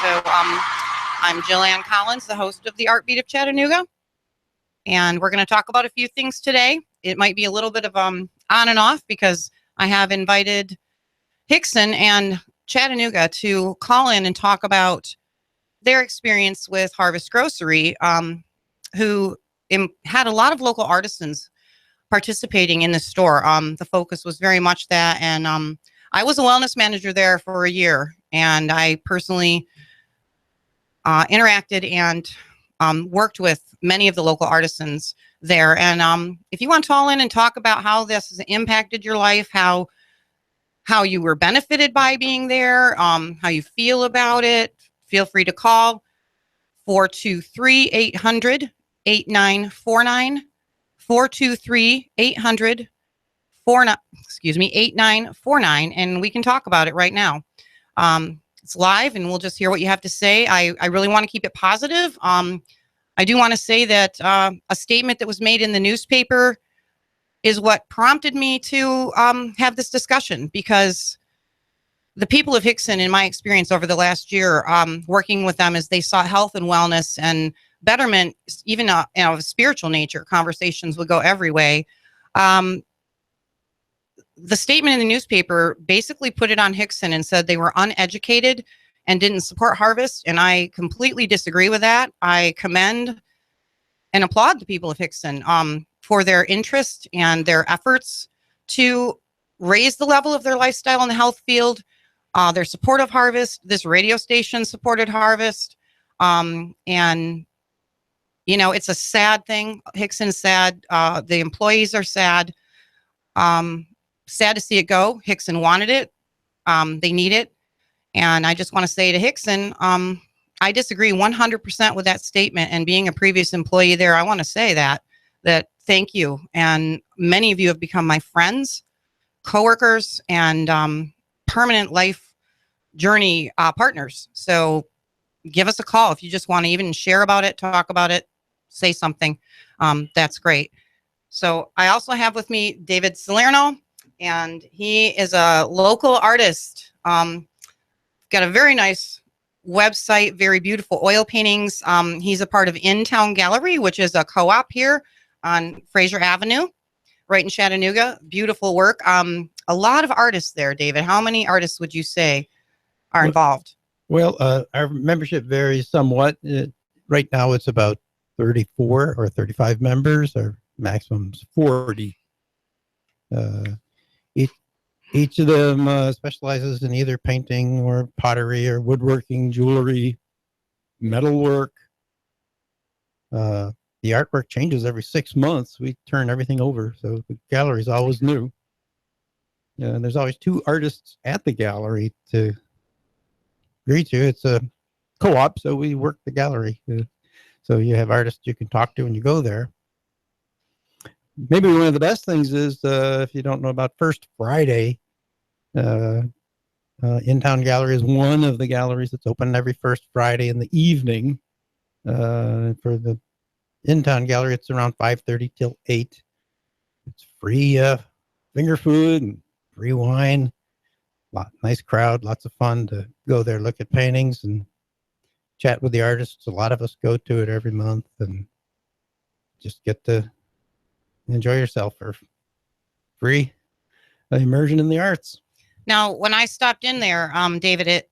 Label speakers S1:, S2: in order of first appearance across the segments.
S1: I'm Jillian Collins, the host of the Art Beat of Chattanooga, and we're going to talk about a few things today. It might be a little bit of on and off because I have invited Hickson and Chattanooga to call in and talk about their experience with Harvest Grocery, who had a lot of local artisans participating in the store. The focus was very much that, and I was a wellness manager there for a year, and I personally interacted and worked with many of the local artisans there. And if you want to call in and talk about how this has impacted your life, how you were benefited by being there, how you feel about it, feel free to call 423-800-8949, 423-800-8949, and we can talk about it right now. It's live, and we'll just hear what you have to say. I really want to keep it positive. I do want to say that a statement that was made in the newspaper is what prompted me to have this discussion, because the people of Hickson, in my experience over the last year, working with them as they sought health and wellness and betterment, even of a spiritual nature, conversations would go every way. The statement in the newspaper basically put it on Hickson and said they were uneducated and didn't support Harvest. And I completely disagree with that. I commend and applaud the people of Hickson for their interest and their efforts to raise the level of their lifestyle in the health field. Their support of Harvest, this radio station supported Harvest. And, you know, it's a sad thing. Hickson's sad. The employees are sad. Sad to see it go. Hickson wanted it. They need it. And I just want to say to Hickson, I disagree 100% with that statement. And being a previous employee there, I want to say that thank you. And many of you have become my friends, coworkers, and permanent life journey partners. So give us a call if you just want to even share about it, talk about it, say something. That's great. So I also have with me David Salerno, and he is a local artist. Got a very nice website, very beautiful oil paintings. He's a part of In Town Gallery, which is a co-op here on Fraser Avenue, right in Chattanooga. Beautiful work. A lot of artists there, David. How many artists would you say are involved?
S2: Well, our membership varies somewhat. Right now it's about 34 or 35 members. Our maximum is 40. Each of them specializes in either painting or pottery or woodworking, jewelry, metalwork. The artwork changes every 6 months. We turn everything over, so the gallery is always new. There's always 2 artists at the gallery to greet you. It's a co-op, so we work the gallery. So you have artists you can talk to when you go there. Maybe one of the best things is, if you don't know about First Friday, In Town Gallery is one of the galleries that's open every first Friday in the evening. For the In Town Gallery, it's around 5:30 till 8. It's free finger food and free wine. Nice crowd, lots of fun to go there, look at paintings and chat with the artists. A lot of us go to it every month and just get to enjoy yourself for free immersion in the arts.
S1: Now, when I stopped in there, David,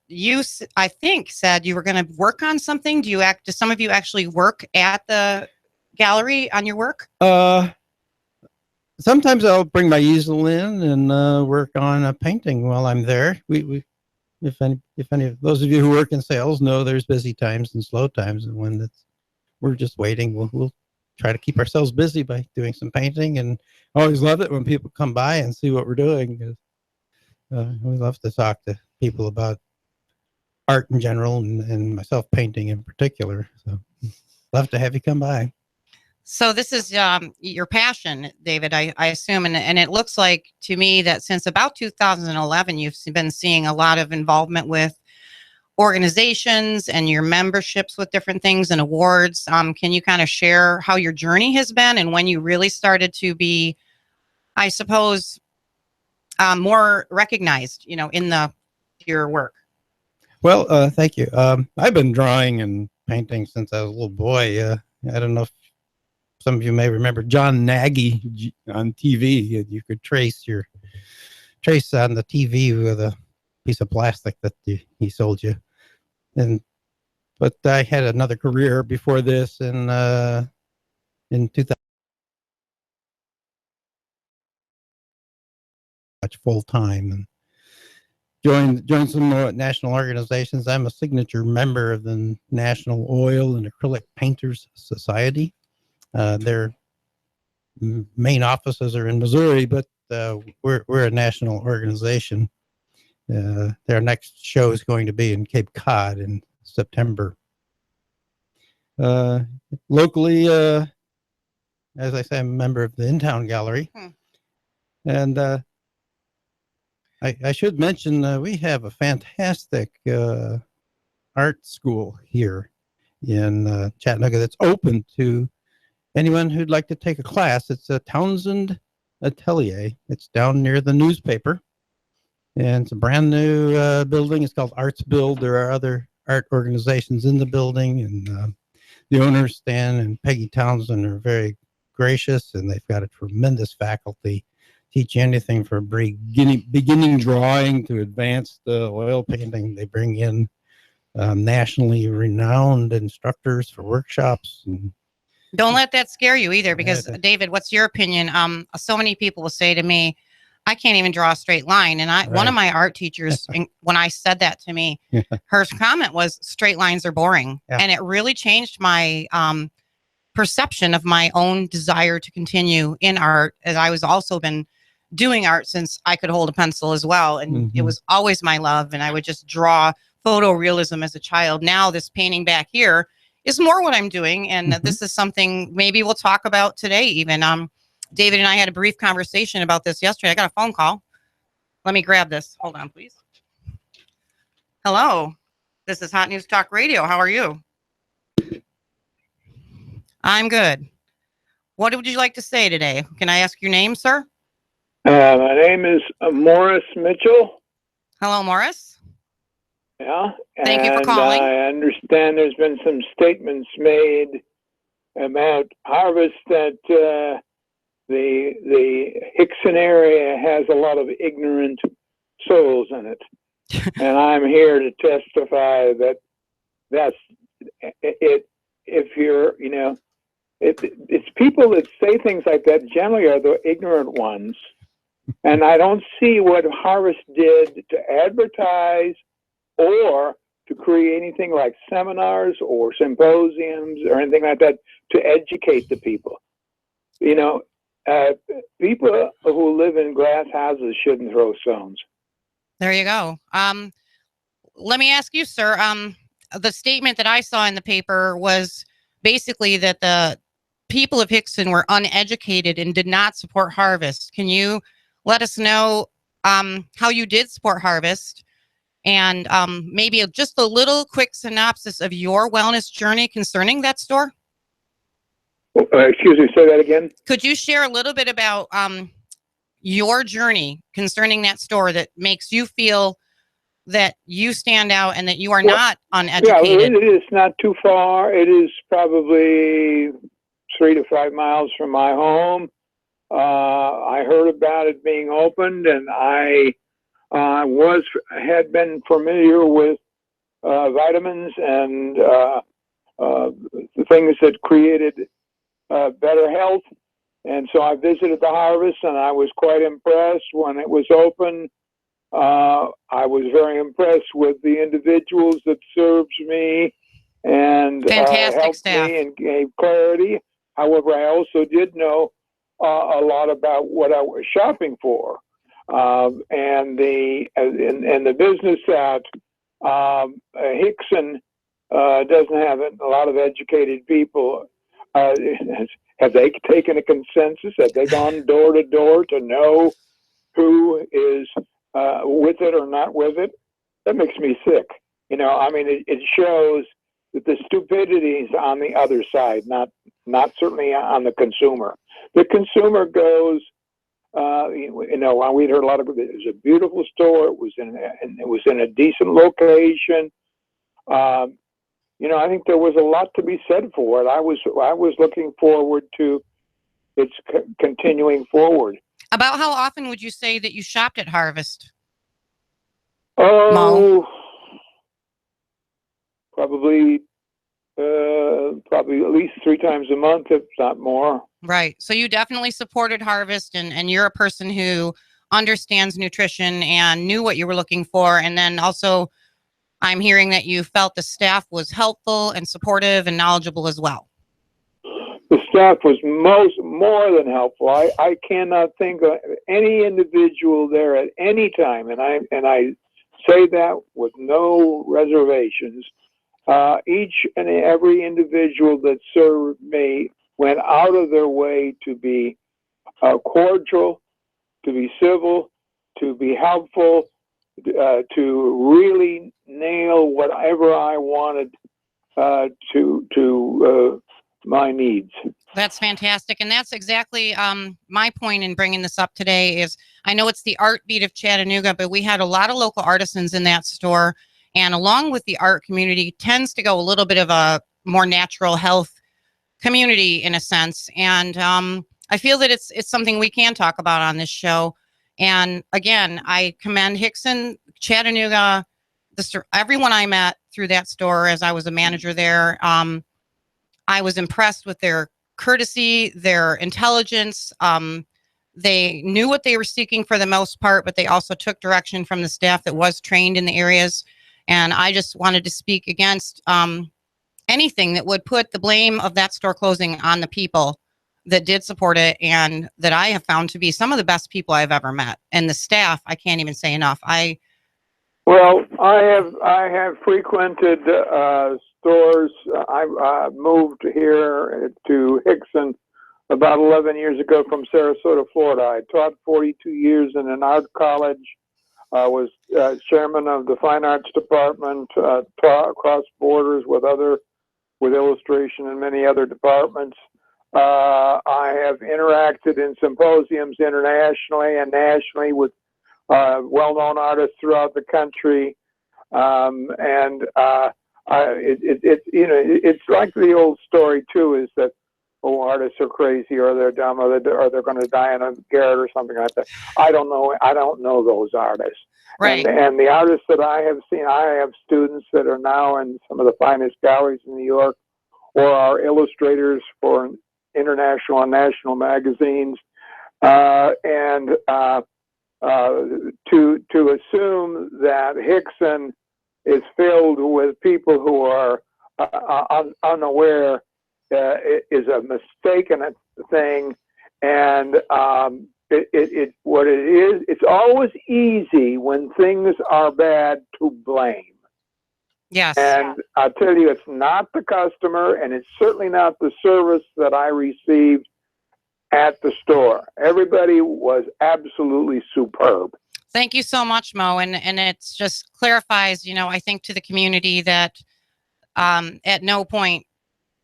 S1: I think said you were going to work on something. Do some of you actually work at the gallery on your work?
S2: Sometimes I'll bring my easel in and work on a painting while I'm there. If any of those of you who work in sales know, there's busy times and slow times, and when we're just waiting, we'll try to keep ourselves busy by doing some painting. And I always love it when people come by and see what we're doing. We love to talk to people about art in general and myself painting in particular. So love to have you come by.
S1: So this is your passion, David, I assume. And it looks like to me that since about 2011, you've been seeing a lot of involvement with organizations and your memberships with different things and awards. Can you kind of share how your journey has been and when you really started to be, I suppose, more recognized, in your work?
S2: Well, thank you. I've been drawing and painting since I was a little boy. I don't know if some of you may remember John Nagy on TV. You could trace on the TV with a piece of plastic that he sold you. But I had another career before this in 2000, much full time, and joined some national organizations. I'm a signature member of the National Oil and Acrylic Painters Society. Their main offices are in Missouri, but we're a national organization. Their next show is going to be in Cape Cod in September. Locally, as I say, I'm a member of the In-Town Gallery. And I should mention we have a fantastic art school here in Chattanooga that's open to anyone who'd like to take a class. It's a Townsend Atelier. It's down near the newspaper. And it's a brand new building. It's called Arts Build. There are other art organizations in the building, and the owners, Stan and Peggy Townsend, are very gracious, and they've got a tremendous faculty. Teach you anything from beginning drawing to advanced oil painting. They bring in nationally renowned instructors for workshops. And
S1: don't let that scare you either, because David, what's your opinion? So many people will say to me, I can't even draw a straight line. And one of my art teachers, when I said that to me, her comment was, straight lines are boring. Yeah. And it really changed my perception of my own desire to continue in art, as I was also been doing art since I could hold a pencil as well. And it was always my love. And I would just draw photorealism as a child. Now this painting back here is more what I'm doing. And this is something maybe we'll talk about today even. David and I had a brief conversation about this yesterday. I got a phone call. Let me grab this. Hold on, please. Hello. This is Hot News Talk Radio. How are you? I'm good. What would you like to say today? Can I ask your name, sir?
S3: My name is Morris Mitchell.
S1: Hello, Morris.
S3: Yeah.
S1: Thank you for calling.
S3: I understand there's been some statements made about harvest that the Hickson area has a lot of ignorant souls in it. And I'm here to testify that that's it. If you're, it's people that say things like that generally are the ignorant ones. And I don't see what Harvest did to advertise or to create anything like seminars or symposiums or anything like that to educate the people. People who live in glass houses shouldn't throw stones.
S1: There you go. Let me ask you, sir, the statement that I saw in the paper was basically that the people of Hickson were uneducated and did not support Harvest. Can you let us know how you did support Harvest, and maybe just a little quick synopsis of your wellness journey concerning that store?
S3: Excuse me, say that again.
S1: Could you share a little bit about your journey concerning that store that makes you feel that you stand out and that you are not uneducated?
S3: Yeah, it is not too far. It is probably 3 to 5 miles from my home. I heard about it being opened, and I had been familiar with vitamins and things that created better health. And so I visited the Harvest, and I was quite impressed when it was open. I was very impressed with the individuals that served me and helped
S1: staff.
S3: me and gave clarity. However, I also did know a lot about what I was shopping for, and the business that Hickson doesn't have a lot of educated people. Have they taken a consensus? Have they gone door to door to know who is with it or not with it? That makes me sick. It shows that the stupidity is on the other side, not certainly on the consumer. The consumer goes We'd heard a lot of it. It was a beautiful store. It was in a decent location. I think there was a lot to be said for it. I was looking forward to its continuing forward.
S1: About how often would you say that you shopped at Harvest?
S3: Oh, probably at least 3 times a month, if not more.
S1: Right. So you definitely supported Harvest, and you're a person who understands nutrition and knew what you were looking for. And then also, I'm hearing that you felt the staff was helpful and supportive and knowledgeable as well.
S3: The staff was more than helpful. I cannot think of any individual there at any time, and I say that with no reservations. Each and every individual that served me went out of their way to be cordial, to be civil, to be helpful, to really nail whatever I wanted to my needs.
S1: That's fantastic. And that's exactly my point in bringing this up today is I know it's the Art Beat of Chattanooga, but we had a lot of local artisans in that store. And along with the art community tends to go a little bit of a more natural health community in a sense. And I feel that it's something we can talk about on this show. And again, I commend Hickson, Chattanooga, everyone I met through that store as I was a manager there. I was impressed with their courtesy, their intelligence. They knew what they were seeking for the most part, but they also took direction from the staff that was trained in the areas. And I just wanted to speak against anything that would put the blame of that store closing on the people that did support it and that I have found to be some of the best people I've ever met. And the staff, I can't even say enough. I
S3: have frequented stores. I moved here to Hickson about 11 years ago from Sarasota, Florida. I taught 42 years in an art college. I was chairman of the fine arts department, taught across borders with illustration and many other departments. I have interacted in symposiums internationally and nationally with well-known artists throughout the country, it's like the old story too, is that artists are crazy or they're dumb or they're going to die in a garret or something like that. I don't know those artists.
S1: Right.
S3: And the artists that I have seen, I have students that are now in some of the finest galleries in New York, or are illustrators for international and national magazines, to assume that Hickson is filled with people who are unaware is a mistaken thing. And what it is, it's always easy when things are bad to blame.
S1: Yes.
S3: And I'll tell you, it's not the customer, and it's certainly not the service that I received at the store. Everybody was absolutely superb.
S1: Thank you so much, Mo. And it just clarifies, I think to the community that at no point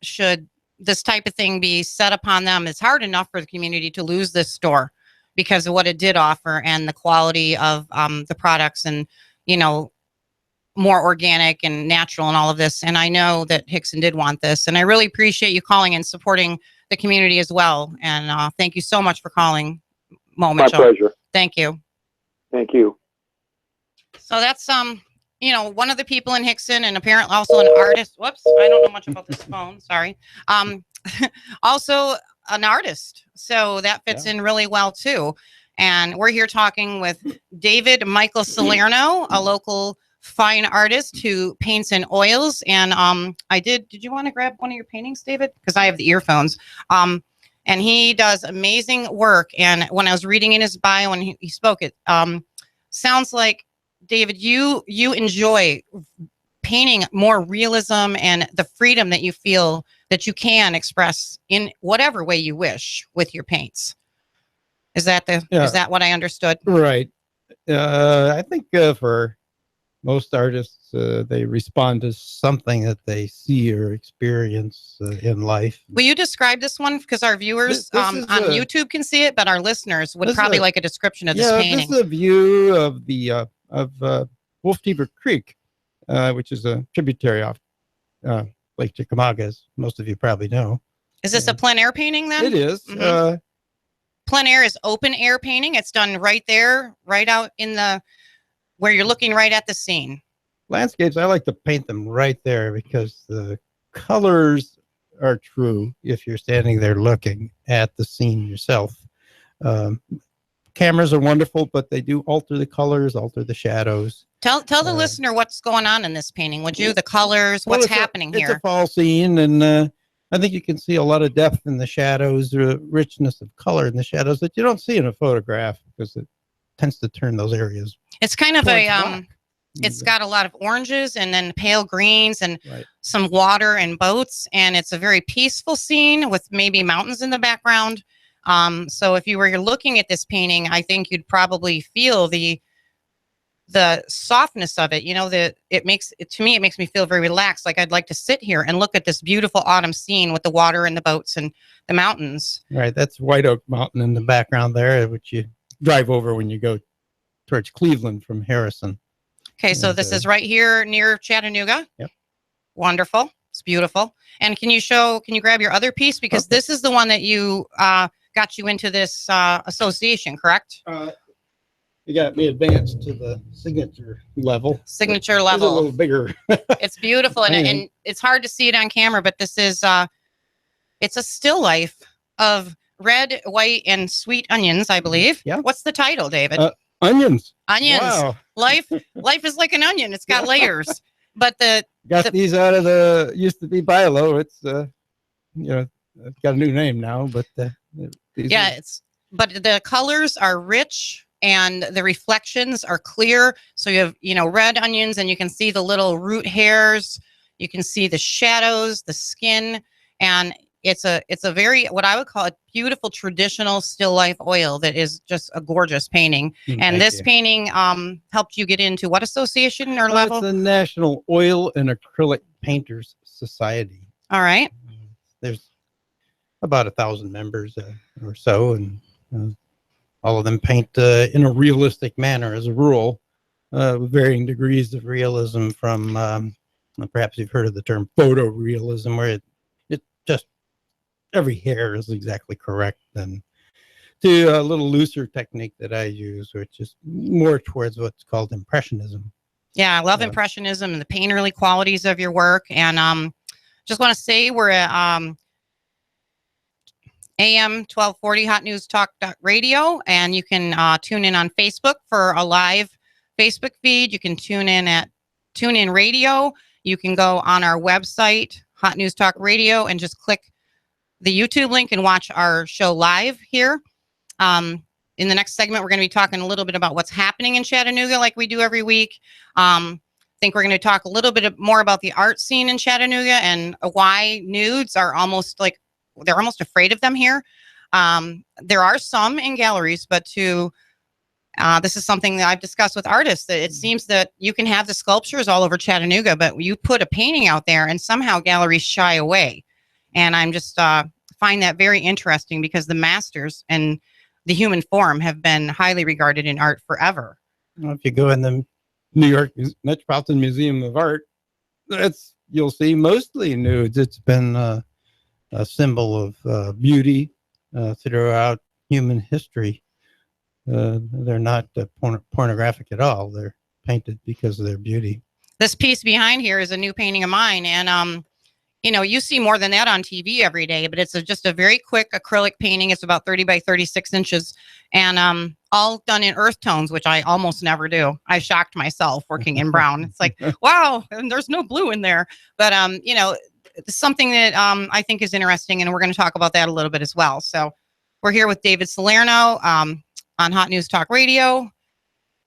S1: should this type of thing be set upon them. It's hard enough for the community to lose this store because of what it did offer and the quality of the products and, more organic and natural and all of this. And I know that Hickson did want this. And I really appreciate you calling and supporting the community as well. And thank you so much for calling, Mo Mitchell.
S3: My pleasure.
S1: Thank you.
S3: Thank you.
S1: So that's, one of the people in Hickson and apparently also an artist. Whoops, I don't know much about this phone. Sorry. Also an artist. So that fits in really well too. And we're here talking with David Michael Salerno, a local fine artist who paints in oils. And did you want to grab one of your paintings, David? Because I have the earphones. And he does amazing work. And when I was reading in his bio and he spoke it, sounds like, David, you enjoy painting more realism and the freedom that you feel that you can express in whatever way you wish with your paints. Is that what I understood?
S2: Right. I think for most artists, they respond to something that they see or experience in life.
S1: Will you describe this one? Because our viewers
S2: This
S1: on
S2: is
S1: YouTube can see it, but our listeners would
S2: this
S1: probably
S2: is a-
S1: like a description of this painting.
S2: This is a view of the Wolf Teeper Creek, which is a tributary off Lake Chickamauga, as most of you probably know.
S1: Is this a plein air painting then?
S2: It is.
S1: Mhm. Plein air is open air painting. It's done right there, right out in the where you're looking right at the scene.
S2: Landscapes, I like to paint them right there because the colors are true if you're standing there looking at the scene yourself. Cameras are wonderful, but they do alter the colors, alter the shadows.
S1: Tell the listener what's going on in this painting, would you? The colors, what's happening
S2: It's
S1: here?
S2: a fall scene, and I think you can see a lot of depth in the shadows, the richness of color in the shadows that you don't see in a photograph because it tends to turn those areas.
S1: It's kind of
S2: towards
S1: a
S2: black.
S1: it's got a lot of oranges and then pale greens and
S2: Right.
S1: some water and boats, and it's a very peaceful scene with maybe mountains in the background. So if you were looking at this painting, I think you'd probably feel the softness of it. You know, it makes me feel very relaxed. Like I'd like to sit here and look at this beautiful autumn scene with the water and the boats and the mountains.
S2: Right, that's White Oak Mountain in the background there, which you drive over when you go towards Cleveland from Harrison.
S1: Okay, so
S2: And,
S1: this is right here near Chattanooga.
S2: Yep.
S1: Wonderful. It's beautiful. And can you grab your other piece? Because
S2: Okay.
S1: this is the one that you got you into this association, correct?
S2: You got me advanced to the signature level.
S1: Signature
S2: It's a
S1: level.
S2: little bigger.
S1: It's beautiful. And
S2: Painting.
S1: it's hard to see it on camera, but this is, it's a still life of red, white, and sweet onions, I believe.
S2: Yeah.
S1: What's the title, David?
S2: Onions.
S1: Onions.
S2: Wow.
S1: Life is like an onion. It's got layers. But
S2: Got these out of the, used to be Bilo. It's, it's got a new name now, but
S1: but the colors are rich and the reflections are clear. So you have, red onions, and you can see the little root hairs. You can see the shadows, the skin, and it's a very, what I would call a beautiful traditional still life oil that is just a gorgeous painting. And this painting helped you get into what association or level?
S2: It's the National Oil and Acrylic Painters Society.
S1: All right.
S2: There's about 1,000 members or so, and all of them paint in a realistic manner as a rule, with varying degrees of realism from, perhaps you've heard of the term photorealism, where it just every hair is exactly correct, and to a little looser technique that I use, which is more towards what's called impressionism.
S1: Yeah, I love impressionism and the painterly qualities of your work. And just want to say we're at AM 1240 Hot News Talk Radio, and you can tune in on Facebook for a live Facebook feed. You can tune in at TuneIn Radio. You can go on our website, Hot News Talk Radio, and just click the YouTube link and watch our show live here. In the next segment, we're going to be talking a little bit about what's happening in Chattanooga like we do every week. I think we're going to talk a little bit more about the art scene in Chattanooga and why nudes are they're almost afraid of them here. There are some in galleries, but this is something that I've discussed with artists, that it seems that you can have the sculptures all over Chattanooga, but you put a painting out there and somehow galleries shy away. And I'm just find that very interesting because the masters and the human form have been highly regarded in art forever.
S2: Well, if you go in the New York Metropolitan Museum of Art, you'll see mostly nudes. It's been a symbol of beauty throughout human history. They're not pornographic at all. They're painted because of their beauty.
S1: This piece behind here is a new painting of mine, and you see more than that on TV every day, but it's just a very quick acrylic painting. It's about 30 by 36 inches, and all done in earth tones, which I almost never do. I shocked myself working in brown. It's like, wow, and there's no blue in there. But it's something that I think is interesting, and we're going to talk about that a little bit as well. So we're here with David Salerno on Hot News Talk Radio.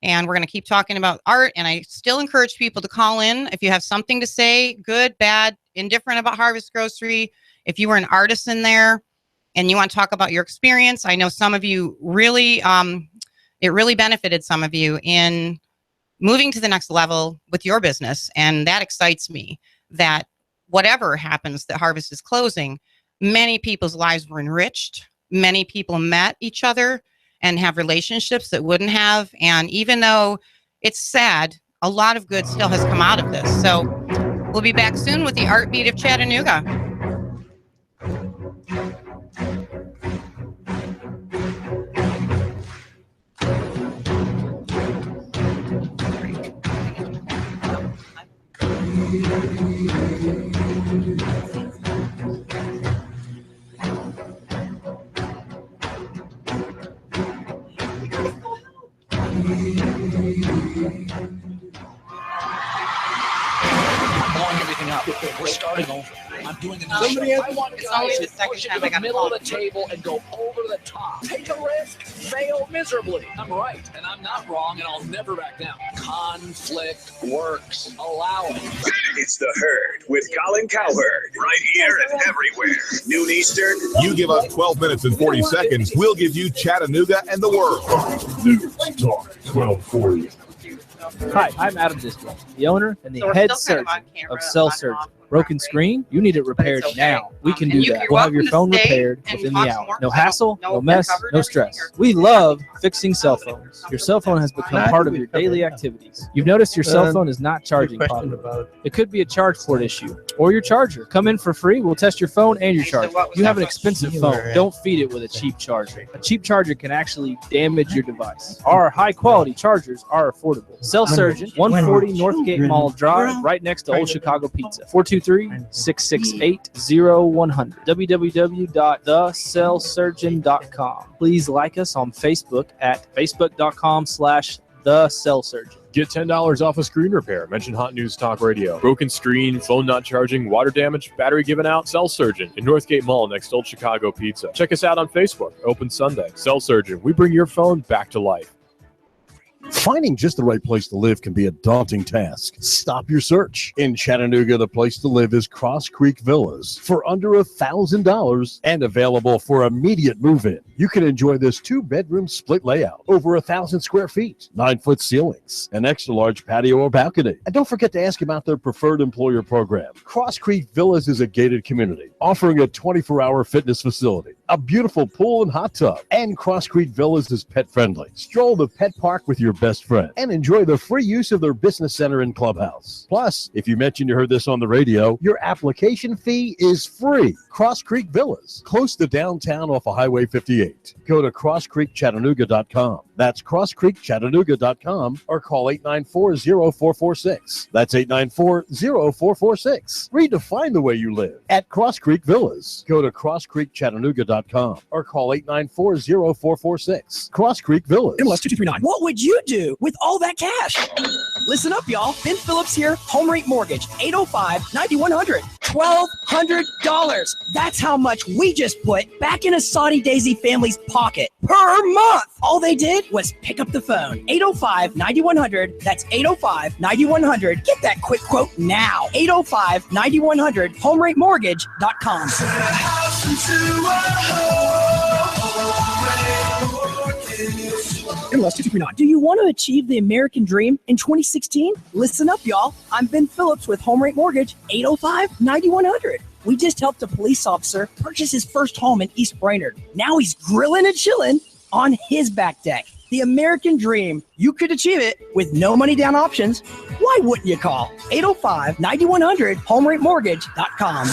S1: And we're going to keep talking about art. And I still encourage people to call in if you have something to say, good, bad, indifferent about Harvest Grocery. If you were an artist in there and you want to talk about your experience, I know some of you really, it really benefited some of you in moving to the next level with your business. And that excites me, that whatever happens, that Harvest is closing, many people's lives were enriched. Many people met each other and have relationships that wouldn't have. And even though it's sad, a lot of good still has come out of this. So we'll be back soon with the Art Beat of Chattanooga.
S4: We're starting over. I'm doing another.
S1: I want guys to push it to the middle of the
S4: table and go over the top. Take a risk, fail miserably. I'm right, and I'm not wrong, and I'll never back down. Conflict works. Allow it.
S5: It's The Herd with Colin Cowherd. Right here and everywhere. Noon Eastern.
S6: You give us 12 minutes and 40 seconds, we'll give you Chattanooga and the world.
S7: News Talk 1240.
S8: Hi, I'm Adam Distel, the owner and the head surgeon of Cell Surgeon. Broken screen? You need it repaired now. We can do that. We'll have your phone repaired within the hour. No hassle, no mess, no stress. We love fixing cell phones. Your cell phone has become part of your daily activities. You've noticed your cell phone is not charging properly. It could be a charge port issue or your charger. Come in for free. We'll test your phone and your charger. You have an expensive phone. Don't feed it with a cheap charger. A cheap charger can actually damage your device. Our high-quality chargers are affordable. Cell Surgeon, 140 Northgate Mall Drive, right next to Old Chicago Pizza. 423-668-0100. www.thecellsurgeon.com. Please like us on Facebook at facebook.com/thecellsurgeon.
S7: Get $10 off a screen repair. Mention Hot News Talk Radio. Broken screen, phone not charging, water damage, battery given out. Cell Surgeon in Northgate Mall next to Old Chicago Pizza. Check us out on Facebook. Open Sunday. Cell Surgeon. We bring your phone back to life.
S9: Finding just the right place to live can be a daunting task. Stop your search. In Chattanooga, the place to live is Cross Creek Villas for under $1,000 and available for immediate move-in. You can enjoy this 2-bedroom split layout, over 1,000 square feet, 9-foot ceilings, an extra-large patio or balcony. And don't forget to ask about their preferred employer program. Cross Creek Villas is a gated community offering a 24-hour fitness facility, a beautiful pool and hot tub, and Cross Creek Villas is pet-friendly. Stroll the pet park with your best friend and enjoy the free use of their business center and clubhouse. Plus, if you mention you heard this on the radio, your application fee is free. Cross Creek Villas, close to downtown off of Highway 58. Go to crosscreekchattanooga.com. That's crosscreekchattanooga.com or call 894-0446. That's 894-0446. Redefine the way you live at Cross Creek Villas. Go to crosscreekchattanooga.com or call 894-0446. Cross Creek Villas.
S10: MLS 2239. What would you do with all that cash? Listen up, y'all. Ben Phillips here, Home Rate Mortgage, 805-9100. $1,200. That's how much we just put back in a Saudi Daisy family's pocket per month. All they did was pick up the phone. 805-9100. That's 805-9100. Get that quick quote now. 805-9100. HomeRateMortgage.com. MLS 2239. Do you want to achieve the American dream in 2016? Listen up, y'all. I'm Ben Phillips with Home Rate Mortgage, 805-9100. We just helped a police officer purchase his first home in East Brainerd. Now he's grilling and chilling on his back deck. The American dream. You could achieve it with no money down options. Why wouldn't you call? 805-9100, HomeRateMortgage.com.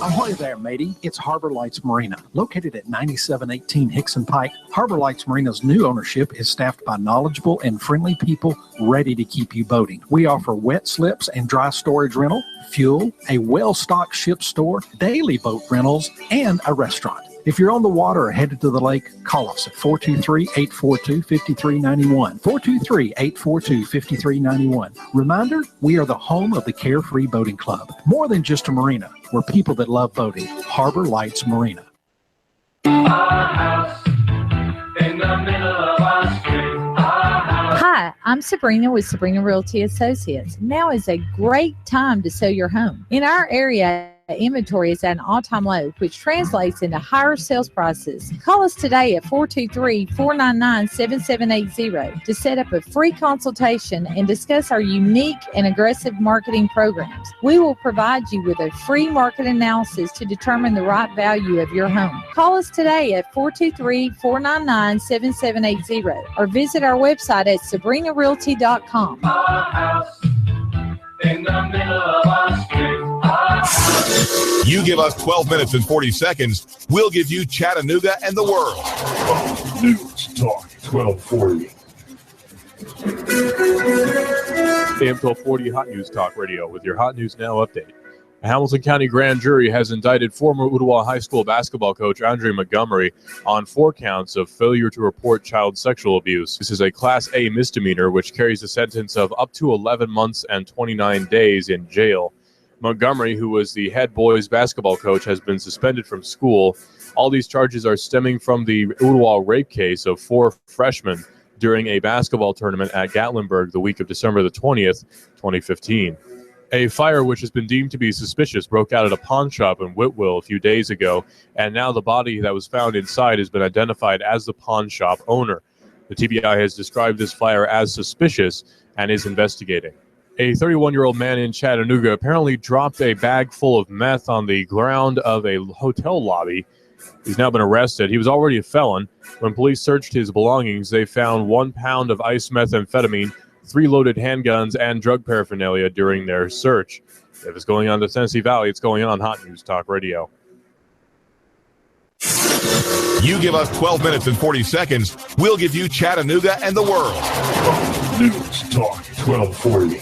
S11: Ahoy there, matey. It's Harbor Lights Marina. Located at 9718 Hickson Pike, Harbor Lights Marina's new ownership is staffed by knowledgeable and friendly people ready to keep you boating. We offer wet slips and dry storage rental, fuel, a well-stocked ship store, daily boat rentals, and a restaurant. If you're on the water or headed to the lake, call us at 423-842-5391. 423-842-5391. Reminder, we are the home of the Carefree Boating Club. More than just a marina, we're people that love boating. Harbor Lights Marina.
S12: Hi, I'm Sabrina with Sabrina Realty Associates. Now is a great time to sell your home. In our area, inventory is at an all-time low, which translates into higher sales prices. Call us today at 423-499-7780 to set up a free consultation and discuss our unique and aggressive marketing programs. We will provide you with a free market analysis to determine the right value of your home. Call us today at 423-499-7780 or visit our website at sabrinarealty.com.
S13: In the middle of our street.
S6: You give us 12 minutes and 40 seconds, we'll give you Chattanooga and the world.
S9: News Talk 1240.
S7: AM 1240 Hot News Talk Radio with your Hot News Now update. A Hamilton County grand jury has indicted former Ottawa High School basketball coach Andre Montgomery on 4 counts of failure to report child sexual abuse. This is a Class A misdemeanor, which carries a sentence of up to 11 months and 29 days in jail. Montgomery, who was the head boys basketball coach, has been suspended from school. All these charges are stemming from the Ottawa rape case of 4 freshmen during a basketball tournament at Gatlinburg the week of December the 20th, 2015. A fire which has been deemed to be suspicious broke out at a pawn shop in Whitwell a few days ago, and now the body that was found inside has been identified as the pawn shop owner. The TBI has described this fire as suspicious and is investigating. A 31-year-old man in Chattanooga apparently dropped a bag full of meth on the ground of a hotel lobby. He's now been arrested. He was already a felon. When police searched his belongings, they found 1 pound of ice methamphetamine, 3 loaded handguns, and drug paraphernalia during their search. If it's going on to Tennessee Valley, it's going on Hot News Talk Radio.
S6: You give us 12 minutes and 40 seconds, we'll give you Chattanooga and the world.
S9: News Talk 1240.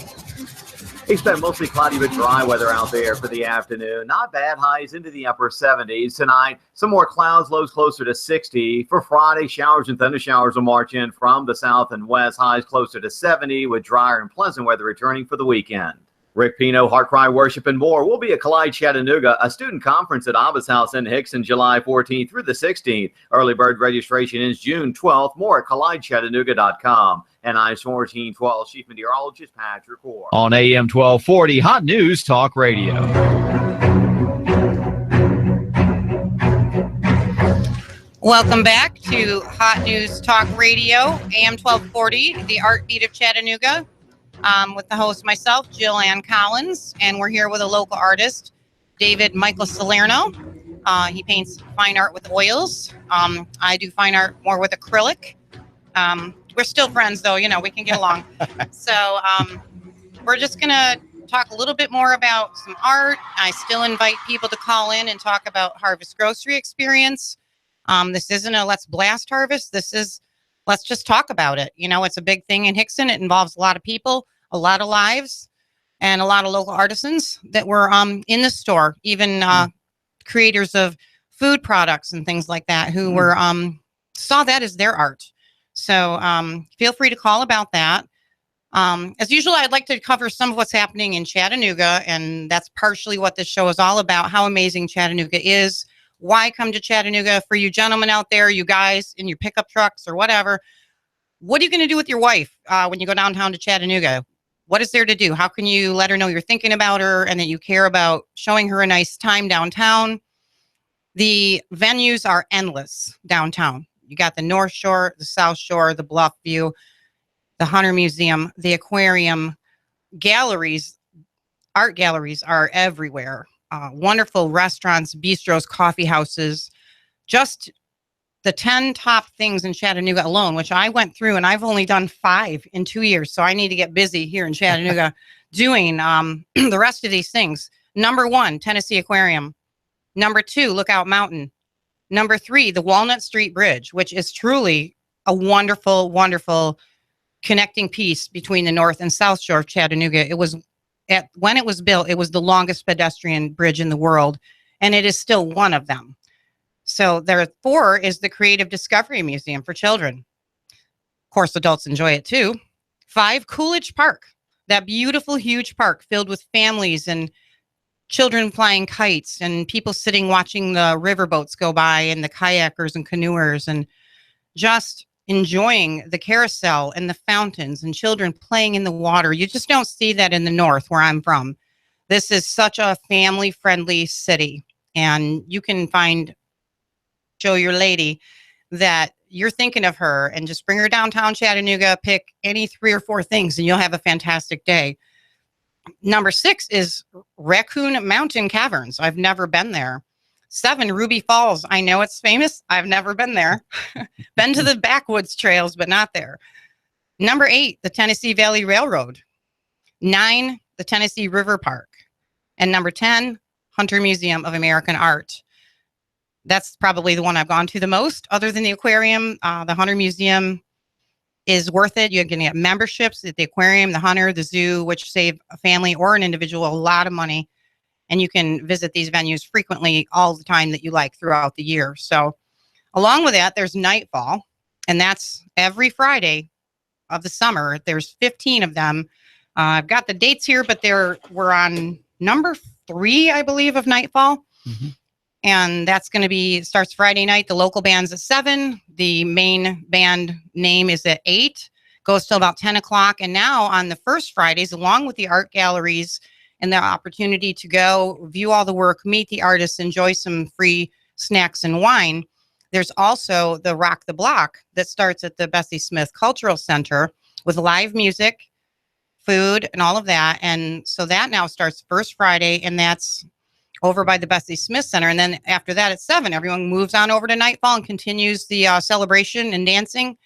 S14: Expect mostly cloudy but dry weather out there for the afternoon. Not bad. Highs into the upper 70s. Tonight, some more clouds, lows closer to 60. For Friday, showers and thundershowers will march in from the south and west. Highs closer to 70 with drier and pleasant weather returning for the weekend. Rick Pino, Heart Cry Worship, and more will be at Collide Chattanooga, a student conference at Abba's House in Hickson, July 14th through the 16th. Early bird registration is June 12th. More at collidechattanooga.com. And I'm 1412 Chief Meteorologist Patrick Orr.
S15: On AM 1240, Hot News Talk Radio.
S1: Welcome back to Hot News Talk Radio, AM 1240, the Art Beat of Chattanooga, with the host myself, Jill Ann Collins, and we're here with a local artist, David Michael Salerno. He paints fine art with oils. I do fine art more with acrylic. We're still friends, though, you know, we can get along. So we're just going to talk a little bit more about some art. I still invite people to call in and talk about Harvest Grocery Experience. This isn't a let's blast harvest. This is let's just talk about it. You know, it's a big thing in Hickson. It involves a lot of people, a lot of lives, and a lot of local artisans that were in the store, even creators of food products and things like that who were saw that as their art. So feel free to call about that. As usual, I'd like to cover some of what's happening in Chattanooga, and that's partially what this show is all about, how amazing Chattanooga is. Why come to Chattanooga? For you gentlemen out there, you guys in your pickup trucks or whatever, what are you going to do with your wife when you go downtown to Chattanooga? What is there to do? How can you let her know you're thinking about her and that you care about showing her a nice time downtown? The venues are endless downtown. You got the North Shore, the South Shore, the Bluff View, the Hunter Museum, the aquarium, galleries, art galleries are everywhere. Wonderful restaurants, bistros, coffee houses. Just the 10 top things in Chattanooga alone, which I went through, and I've only done 5 in 2 years. So I need to get busy here in Chattanooga doing the rest of these things. Number 1, Tennessee Aquarium. Number 2, Lookout Mountain. Number 3, the Walnut Street Bridge, which is truly a wonderful, wonderful connecting piece between the North and South Shore of Chattanooga. It was when it was built, it was the longest pedestrian bridge in the world, and it is still one of them. So there 4 is the Creative Discovery Museum for children. Of course, adults enjoy it too. 5, Coolidge Park, that beautiful, huge park filled with families and children flying kites and people sitting watching the riverboats go by and the kayakers and canoers and just enjoying the carousel and the fountains and children playing in the water. You just don't see that in the North where I'm from. This is such a family-friendly city, and you can show your lady that you're thinking of her and just bring her downtown Chattanooga, pick any 3 or 4 things, and you'll have a fantastic day. Number 6 is Raccoon Mountain Caverns. I've never been there. 7, Ruby Falls. I know it's famous. I've never been there. Been to the backwoods trails, but not there. Number 8, the Tennessee Valley Railroad. 9, the Tennessee River Park. And number 10, Hunter Museum of American Art. That's probably the one I've gone to the most, other than the aquarium. The Hunter Museum is worth it. You're going to get memberships at the aquarium, the Hunter, the zoo, which save a family or an individual a lot of money. And you can visit these venues frequently all the time that you like throughout the year. So along with that, there's Nightfall, and that's every Friday of the summer. There's 15 of them. I've got the dates here, but we're on number 3, I believe, of Nightfall. Mm-hmm. And that's going to be, starts Friday night. The local band's at 7. The main band name is at 8. Goes till about 10 o'clock. And now on the first Fridays, along with the art galleries and the opportunity to go view all the work, meet the artists, enjoy some free snacks and wine, there's also the Rock the Block that starts at the Bessie Smith Cultural Center with live music, food, and all of that. And so that now starts first Friday, and that's over by the Bessie Smith Center. And then after that at 7, everyone moves on over to Nightfall and continues the celebration and dancing.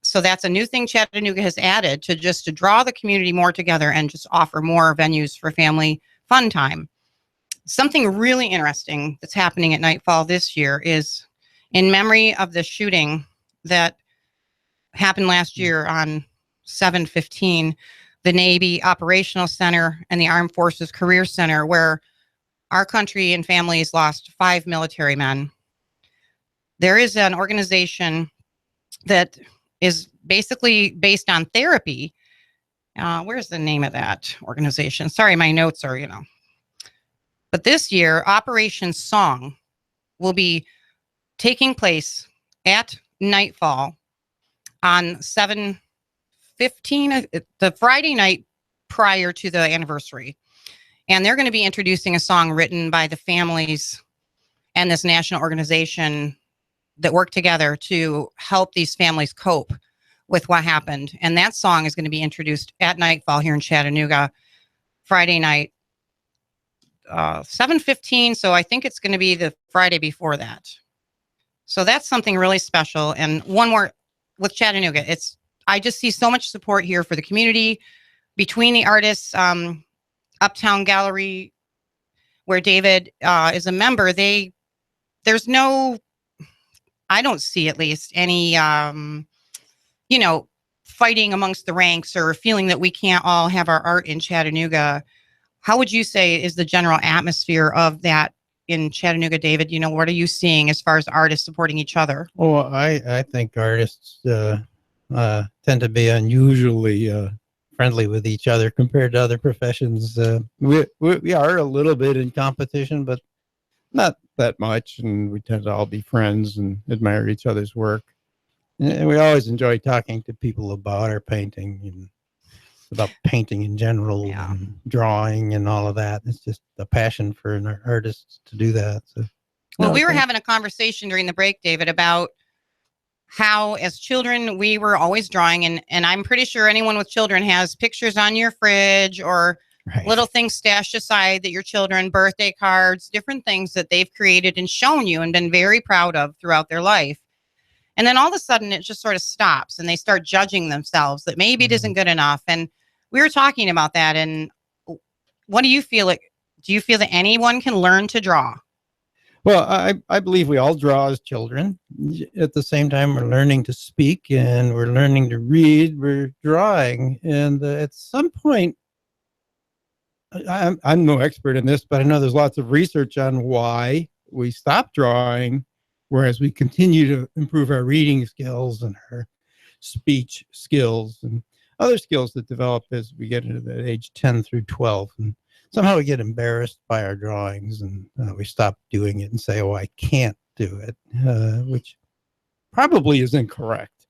S1: So that's a new thing Chattanooga has added to draw the community more together and just offer more venues for family fun time. Something really interesting that's happening at Nightfall this year is in memory of the shooting that happened last year on 7/15, the Navy Operational Center and the Armed Forces Career Center, where our country and families lost 5 military men. There is an organization that is basically based on therapy. Where's the name of that organization? Sorry, my notes are, But this year, Operation Song will be taking place at Nightfall on 7/15, the Friday night prior to the anniversary. And they're going to be introducing a song written by the families and this national organization that work together to help these families cope with what happened. And that song is going to be introduced at Nightfall here in Chattanooga Friday night, 7/15. So I think it's going to be the Friday before that. So that's something really special. And one more with Chattanooga, I just see so much support here for the community between the artists. Uptown Gallery, where David is a member, there's no, I don't see at least any, fighting amongst the ranks or feeling that we can't all have our art in Chattanooga. How would you say is the general atmosphere of that in Chattanooga, David? What are you seeing as far as artists supporting each other?
S2: Well, I think artists tend to be unusually friendly with each other compared to other professions. We are a little bit in competition, but not that much, and we tend to all be friends and admire each other's work. And we always enjoy talking to people about our painting and about painting in general, and drawing and all of that. It's just a passion for an artist to do that. So,
S1: well, we were having a conversation during the break, David, about how as children we were always drawing, and I'm pretty sure anyone with children has pictures on your fridge or little things stashed aside that your children, birthday cards, different things that they've created and shown you and been very proud of throughout their life. And then all of a sudden it just sort of stops and they start judging themselves that maybe it isn't good enough. And we were talking about that. And what do you feel like? Do you feel that anyone can learn to draw?
S2: Well, I believe we all draw as children. At the same time, we're learning to speak and we're learning to read. We're drawing. And at some point, I'm no expert in this, but I know there's lots of research on why we stop drawing, whereas we continue to improve our reading skills and our speech skills and other skills that develop as we get into the age 10 through 12. And somehow we get embarrassed by our drawings and we stop doing it and say, oh, I can't do it, which probably is incorrect.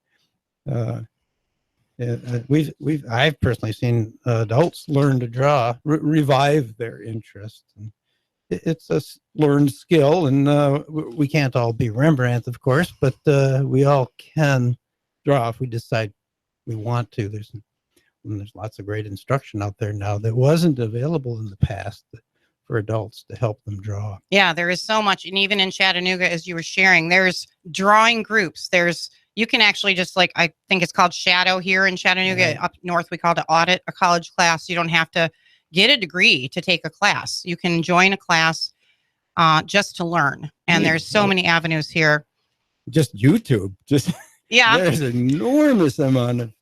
S2: I've personally seen adults learn to draw, revive their interest. And it's a learned skill, and we can't all be Rembrandt, of course, but we all can draw if we decide we want to. There's lots of great instruction out there now that wasn't available in the past for adults to help them draw.
S1: Yeah, there is so much. And even in Chattanooga, as you were sharing, there's drawing groups. You can actually just I think it's called Shadow here in Chattanooga. Right. Up north, we call it Audit, a college class. You don't have to get a degree to take a class. You can join a class just to learn. And there's so many avenues here.
S2: Just YouTube. There's an enormous amount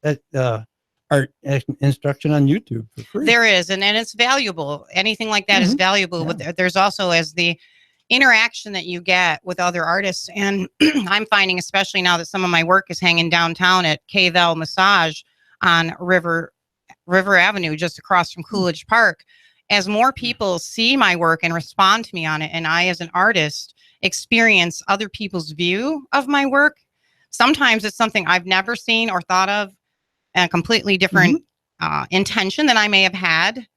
S2: of art instruction on YouTube for free.
S1: There is, and it's valuable. Anything like that is valuable. Yeah. But there's also as the interaction that you get with other artists. And I'm finding, especially now that some of my work is hanging downtown at K-Vel Massage on River Avenue, just across from Coolidge Park, as more people see my work and respond to me on it, and I, as an artist, experience other people's view of my work. Sometimes it's something I've never seen or thought of, a completely different intention than I may have had.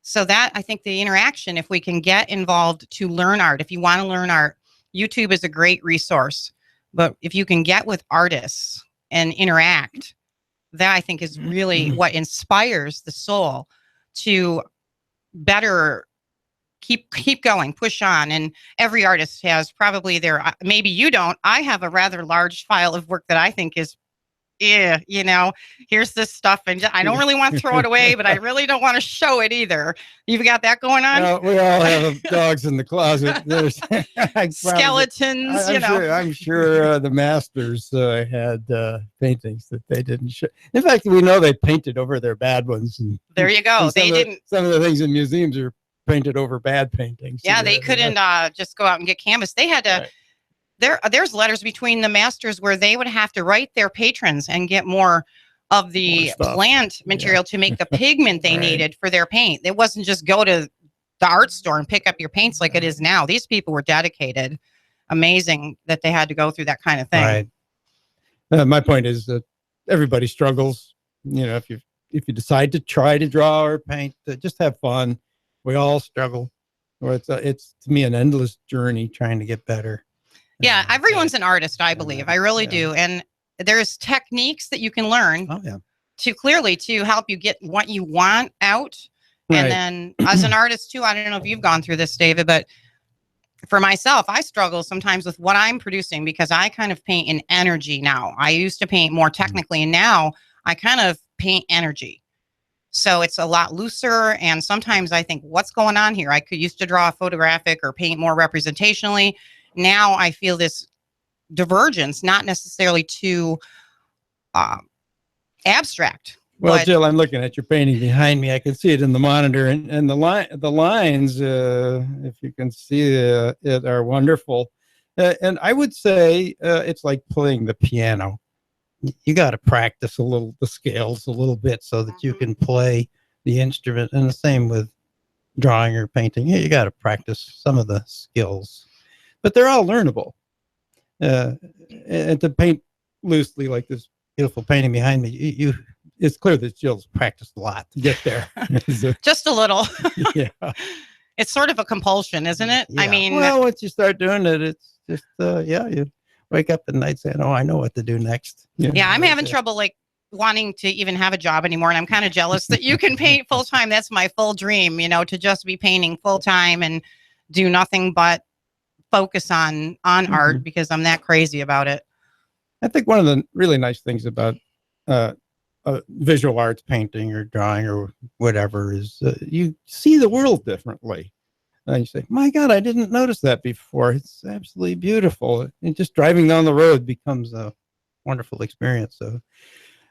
S1: So that, I think the interaction, if we can get involved to learn art, if you want to learn art, YouTube is a great resource. But if you can get with artists and interact, that I think is really what inspires the soul to better keep going, push on. And every artist has probably maybe you don't. I have a rather large file of work that I think is, here's this stuff, and I don't really want to throw it away, but I really don't want to show it either. You've got that going on?
S2: We all have dogs in the closet. There's
S1: skeletons,
S2: I'm sure the masters had paintings that they didn't show. In fact, we know they painted over their bad ones. And
S1: there you go.
S2: Some of the things in museums are painted over bad paintings.
S1: Yeah, they couldn't just go out and get canvas. They had to. Right. There's letters between the masters where they would have to write their patrons and get more of the plant material to make the pigment they needed for their paint. It wasn't just go to the art store and pick up your paints like it is now. These people were dedicated. Amazing that they had to go through that kind of thing.
S2: Right. My point is that everybody struggles. If you decide to try to draw or paint, just have fun. We all struggle. Or it's to me an endless journey trying to get better.
S1: Yeah, everyone's an artist, I believe. I really do. And there's techniques that you can learn to help you get what you want out. Right. And then as an artist too, I don't know if you've gone through this, David, but for myself, I struggle sometimes with what I'm producing because I kind of paint in energy now. I used to paint more technically, and now I kind of paint energy. So it's a lot looser. And sometimes I think, what's going on here? I used to draw photographic or paint more representationally. Now I feel this divergence, not necessarily too abstract.
S2: Well, Jill, I'm looking at your painting behind me. I can see it in the monitor, and the lines, if you can see it, are wonderful. And I would say it's like playing the piano. You got to practice the scales a little bit so that you can play the instrument. And the same with drawing or painting. You got to practice some of the skills. But they're all learnable. And to paint loosely like this beautiful painting behind me, it's clear that Jill's practiced a lot to get there.
S1: Just a little.
S2: Yeah.
S1: It's sort of a compulsion, isn't it?
S2: Yeah.
S1: I mean,
S2: well, once you start doing it, it's just, you wake up at night saying, I know what to do next.
S1: Yeah, I'm having trouble wanting to even have a job anymore. And I'm kind of jealous that you can paint full time. That's my full dream, to just be painting full time and do nothing but focus on art because I'm that crazy about it.
S2: I think one of the really nice things about visual arts, painting or drawing or whatever, is you see the world differently. And you say, my God, I didn't notice that before. It's absolutely beautiful. And just driving down the road becomes a wonderful experience. So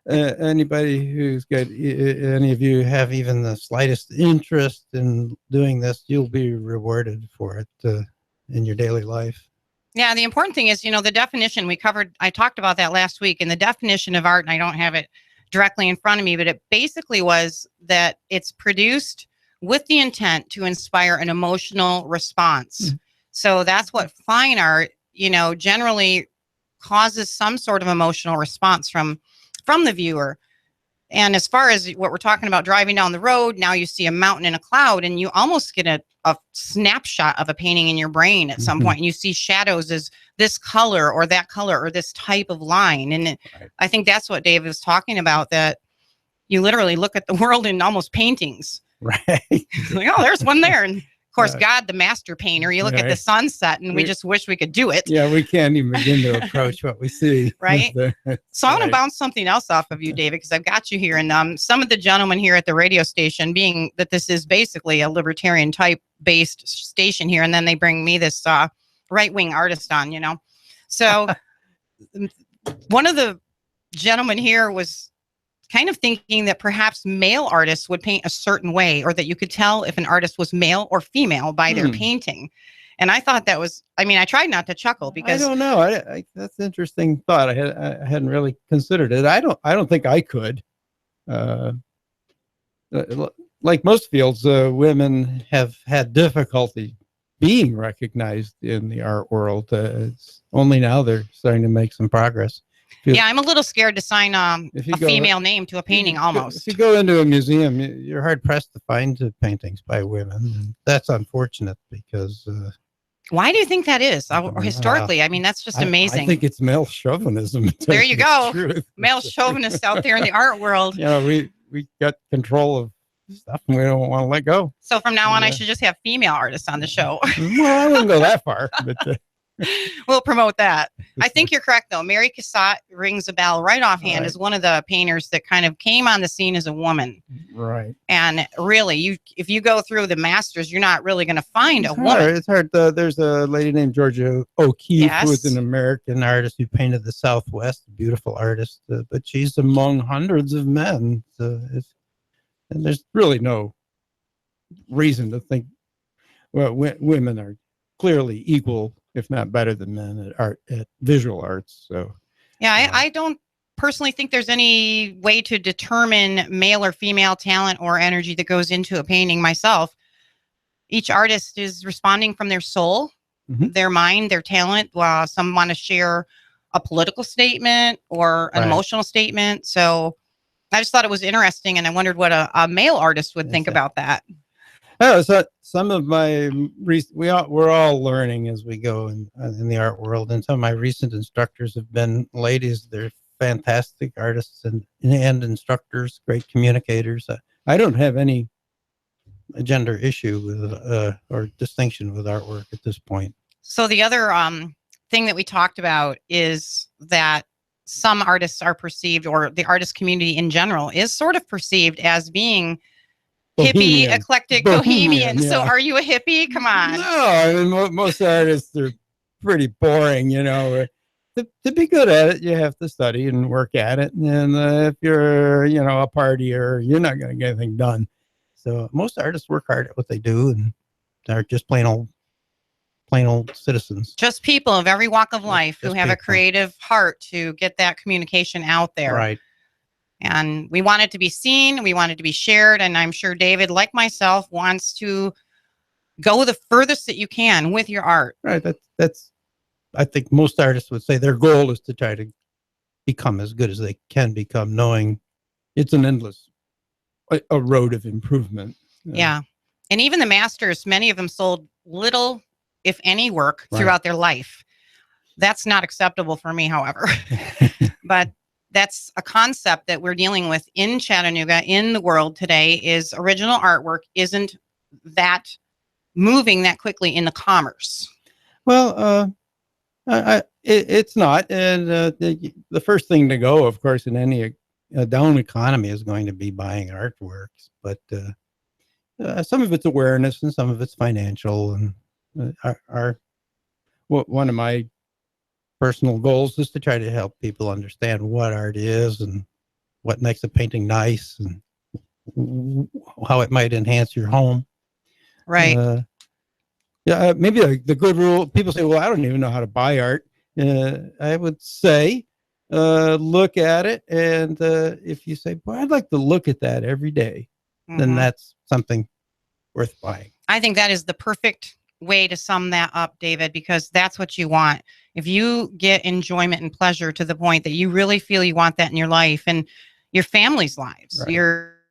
S2: anybody who's got, any of you have even the slightest interest in doing this, you'll be rewarded for it in your daily life.
S1: Yeah, the important thing is, the definition I talked about that last week, and the definition of art, and I don't have it directly in front of me, but it basically was that it's produced with the intent to inspire an emotional response. Mm-hmm. So that's what fine art, generally causes some sort of emotional response from from the viewer. And as far as what we're talking about, driving down the road, now you see a mountain and a cloud, and you almost get a snapshot of a painting in your brain at some point. And you see shadows as this color or that color or this type of line. And I think that's what Dave was talking about, that you literally look at the world in almost paintings.
S2: Right.
S1: Like, oh, there's one there. And of course, God, the master painter, you look at the sunset and we just wish we could do it.
S2: Yeah, we can't even begin to approach what we see.
S1: Right. So I want to bounce something else off of you, David, because I've got you here. And some of the gentlemen here at the radio station, being that this is basically a libertarian type based station here, and then they bring me this right-wing artist on, So one of the gentlemen here was kind of thinking that perhaps male artists would paint a certain way, or that you could tell if an artist was male or female by their painting. And I thought that was, I tried not to chuckle because
S2: I don't know. That's an interesting thought. I hadn't really considered it. I don't think I could. Like most fields, women have had difficulty being recognized in the art world. It's only now they're starting to make some progress.
S1: Yeah, I'm a little scared to sign a female name to a painting almost.
S2: If you go into a museum, you're hard pressed to find paintings by women. And that's unfortunate because...
S1: why do you think that is? Historically, that's just amazing.
S2: I think it's male chauvinism.
S1: There you go. Male chauvinists out there in the art world.
S2: We got control of stuff and we don't want to let go.
S1: So from now on, I should just have female artists on the show.
S2: Well, I wouldn't go that far, but...
S1: We'll promote that. I think you're correct, though. Mary Cassatt rings a bell right offhand as one of the painters that kind of came on the scene as a woman.
S2: Right.
S1: And really, if you go through the masters, you're not really going to find a woman.
S2: It's hard. There's a lady named Georgia O'Keeffe, who was an American artist who painted the Southwest, a beautiful artist, but she's among hundreds of men. And there's really no reason to think, well, women are clearly equal, if not better than men at visual arts. So
S1: yeah, I don't personally think there's any way to determine male or female talent or energy that goes into a painting myself. Each artist is responding from their soul, their mind, their talent. Some want to share a political statement or an emotional statement. So I just thought it was interesting, and I wondered what a male artist would think about that.
S2: Oh, so some of my we're all learning as we go in the art world, and some of my recent instructors have been ladies. They're fantastic artists and instructors, great communicators. I don't have any gender issue with or distinction with artwork at this point.
S1: So the other thing that we talked about is that some artists are perceived, or the artist community in general is sort of perceived as being hippie, eclectic, bohemian. So are you a hippie? Come on.
S2: No, most artists are pretty boring, To be good at it, you have to study and work at it. And if you're, a partier, you're not going to get anything done. So most artists work hard at what they do, and they're just plain old citizens.
S1: Just people of every walk of life who have a creative heart to get that communication out there.
S2: Right.
S1: And we want it to be seen. We want it to be shared. And I'm sure David, like myself, wants to go the furthest that you can with your art.
S2: Right. That's I think most artists would say their goal is to try to become as good as they can become, knowing it's an endless a road of improvement.
S1: Yeah. And even the masters, many of them sold little, if any, work throughout their life. That's not acceptable for me, however. But that's a concept that we're dealing with in Chattanooga, in the world today, is original artwork isn't that moving that quickly in the commerce.
S2: Well, it's not. And the first thing to go, of course, in any down economy is going to be buying artworks. But some of it's awareness and some of it's financial. And one of my personal goals is to try to help people understand what art is and what makes a painting nice and how it might enhance your home.
S1: Right.
S2: Maybe the good rule, people say, well, I don't even know how to buy art. I would say, look at it. And if you say, boy, I'd like to look at that every day, then that's something worth buying.
S1: I think that is the perfect way to sum that up, David, because that's what you want. If you get enjoyment and pleasure to the point that you really feel you want that in your life and your family's lives,
S2: Right.
S1: your